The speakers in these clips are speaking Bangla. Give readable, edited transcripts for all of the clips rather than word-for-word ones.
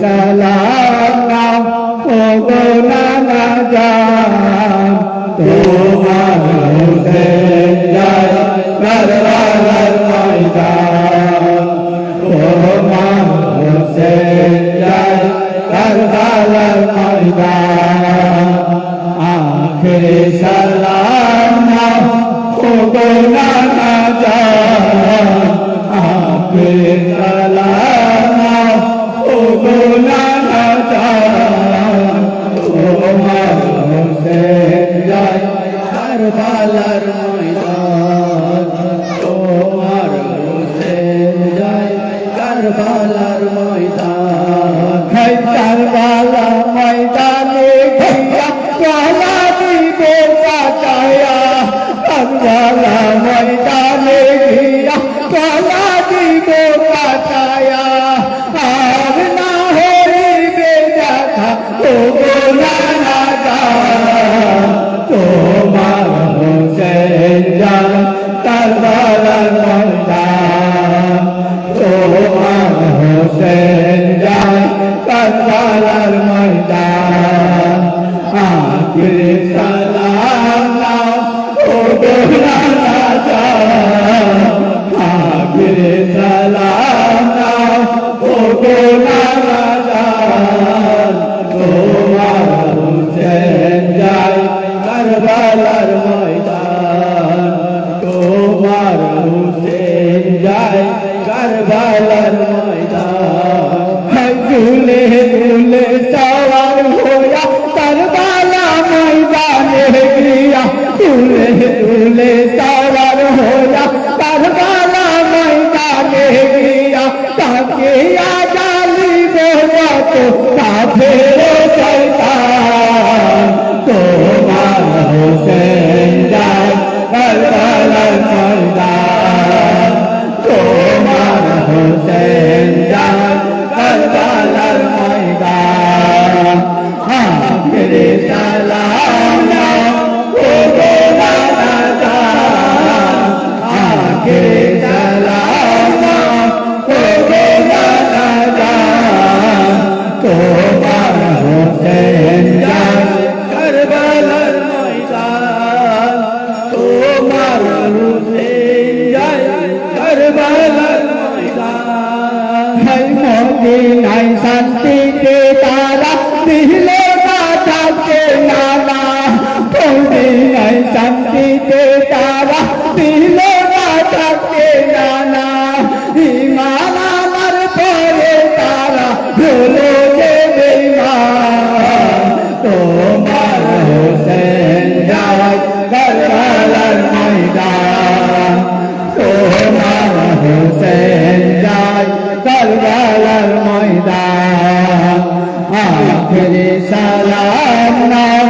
সালাম নাও ও গো নানা জান তোমার হোসেন যায় কারবালার ময়দান তোমার হোসেন যায় কারবালার ময়দান আখেরে সালাম নাও ও গো নানা জান আখেরে সালাম নাও ও গো নানা জান তোমার হোসেন যায় কারবালার ময়দান তোমার হোসেন যায় কারবালার ময়দান হায় কারবালা ময়দানে গিয়া কালা দিবে কাটায়া কারবালা ময়দানে গিয়া কালা দিবে কাটায়া আর না হইবে দেখা ও গো নানা জান তোমার হোসেন যায় কারবালার ময়দান তোমার হোসেন যায় কারবালার ময়দান আখেরে সালাম নাও ও গো নানা জান আখেরে সালাম নাও ও গো নানা জান তোমার হোসেন যায় কারবালার ময়দান তোমার হোসেন যায় কারবালার ময়দান দুলে দুলে সওয়ার হইয়া কারবালা ময়দানে গিয়া দুলে দুলে সওয়ার হইয়া কারবালা ময়দানে গিয়া তাকে আজালিব যত কাফের শয়তান তোমার হোসেন যায় কারবালার ময়দান তোমার হোসেন যায় কারবালার ময়দান আখেরে সালাম নাও ও গো নানা জান আখেরে সালাম নাও ও গো নানা জান তোমার হোসেন যায় কারবালার ময়দান তোমার হোসেন যায় কারবালার ময়দান হায় মদিনায় শান্তিতে তারা দিল না থাকে নানা মদিনায় শান্তিতে তারা দিল না থাকে নানা ঈমান আনার পরে তারা হলো যে বেঈমান তোমার হোসেন যায় কারবালার ময়দান তোমার হোসেন যায় কারবালার ময়দান আখেরে সালাম নাও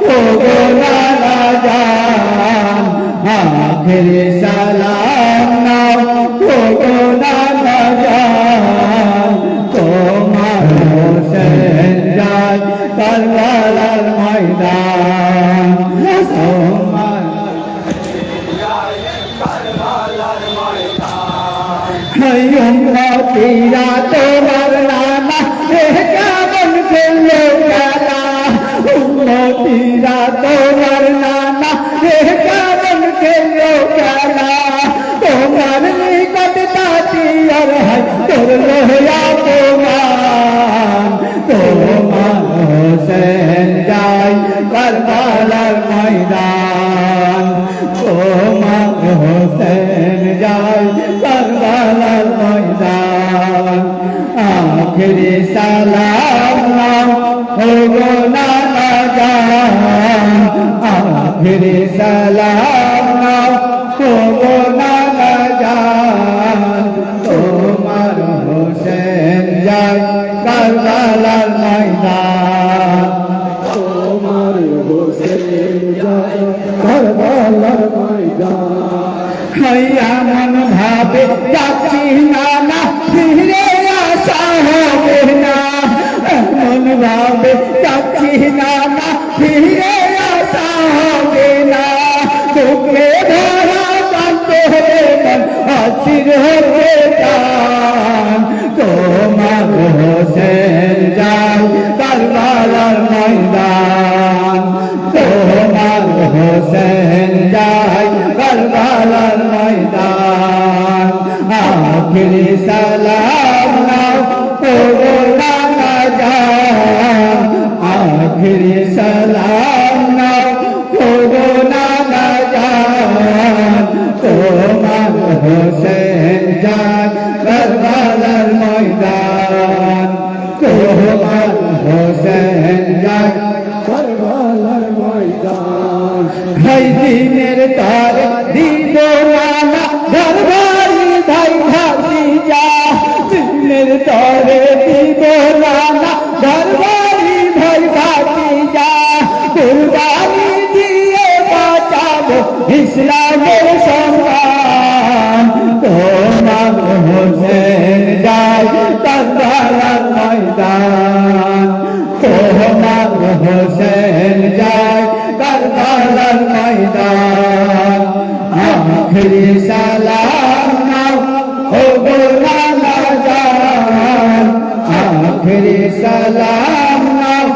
ও গো নানা জান আখেরে সালাম নাও ও গো নানা জান তোমার হোসেন যায় কারবালার ময়দান তোমার উম্মতিরা তোমার নানা কেমন খেলো খেলা উম্মতিরা তোমার নানা কেমন খেলো খেলা তোমার নিকট তাতিয়ার হয় করলো অপমান তোমার হোসেন যায় কারবালার ময়দান তোমার হোসেন যায় কারবালার ময়দান আখেরে সালাম নাও ও গো নানা জান আখেরে সালাম নাও ও গো নানা জান তোমার হোসেন যায় কারবালার ময়দান তোমার হোসেন যায় কারবালার ময়দান এমন ভাবে যাচ্ছি নানা ফিরে আসা হবে না এমন ভাবে যাচ্ছি নানা ফিরে আসা হবে না তোকে ধরা কাঁদতে হবে অস্থির হতে চান তোমার হোসেন আখিরি সালাম নাও করোনা না জান তোমার হোসেন জান কারবালার ময়দান তোমার হোসেন জান কারবালার ময়দান ভাই দিনের তার দিব না দরবারি ভাই ভাতি যা দিনের তারে দিব না দরবারি ভাই ভাতি যা কুরবানি দিয়ে বাঁচাবো ইসলামের সম্মান তোমার হোসেন যায় কারবালার ময়দান তোমার হোসেন যায় কারবালার ময়দান আখিরি সালাম নাও ও গোলানা জান আখিরি সালাম নাও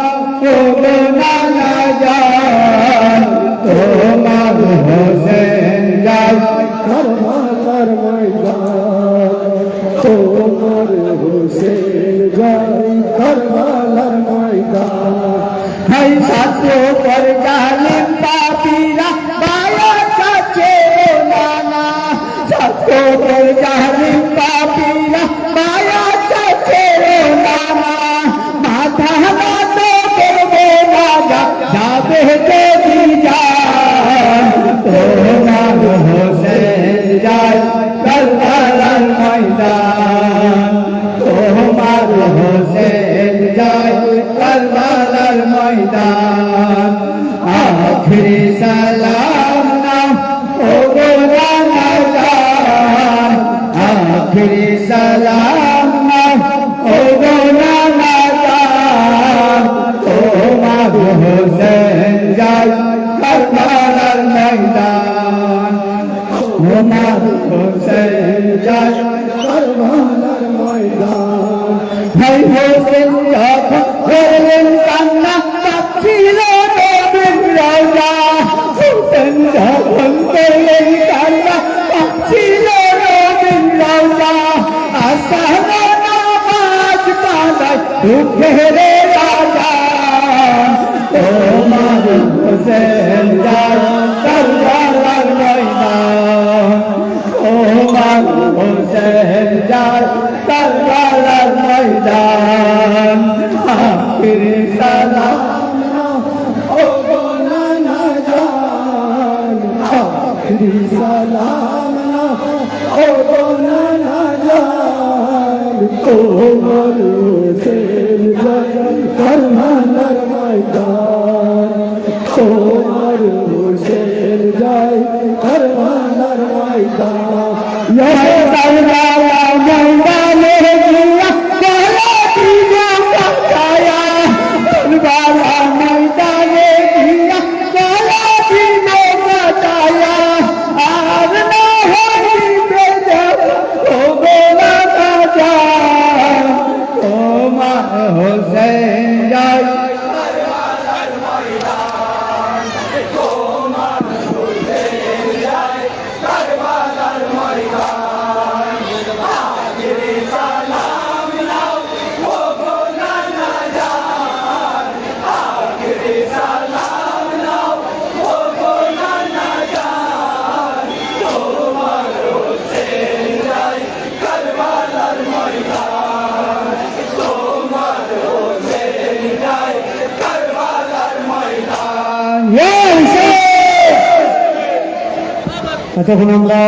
ও গোলানা জান তোমার হোসেন যায় কারবালার ময়দান তোমার হোসেন যায় কারবালার ময়দান হাই সাথে পর জালিম পাপীরা বায়া কাছে নানা সাথে পর জালিম পাপীরা বায়া কাছে নানা মাথা না তো করবে না যাবে যদি যান তোমার হোসেন যায় কারবালার ময়দান তোমার হোসেন যায় কারবালার ময়দান আখিরি সালাম নাও ও গোলানা জান আখিরি সালাম নাও ও গোলানা জান তোমার হোসেন যায় কারবালার ময়দান তোমার হোসেন যায় কারবালার ময়দান ভাই হোসেন যখন করলেন কান্না পাচ্ছিল নবীর রওজা হোসেন যখন করলেন কান্না পাচ্ছিল নবীর রওজা আসানো নামাজ কাঁদায় দুঃখের রাজা তোমার হোসেন যায় কারবালার ময়দান তোমার হোসেন যায় কারবালার ময়দান আখিরি সালাম ও গোলানা জান আখিরি সালাম ও গোলানা জান তোমার হোসেন যায় কারবালার ময়দান তোমার হোসেন যায় কারবালার ময়দান কারবালা ময়দানে গিয়া কালা দিনা কাটায়া কারবালা ময়দানে গিয়া কালা দিনা কাটায়া আর না হইবে ও গোলানা জান তোমার হোসেন যায় কারবালার ময়দান তোমার হোসেন যায় কারবালার ময়দান আখিরি সালাম নাও ও গোলানা জান আখিরি সালাম নাও ও গোলানা জান তোমার হোসেন যায় কারবালার ময়দান তোমার হোসেন যায় কারবালার ময়দান। তখন আমরা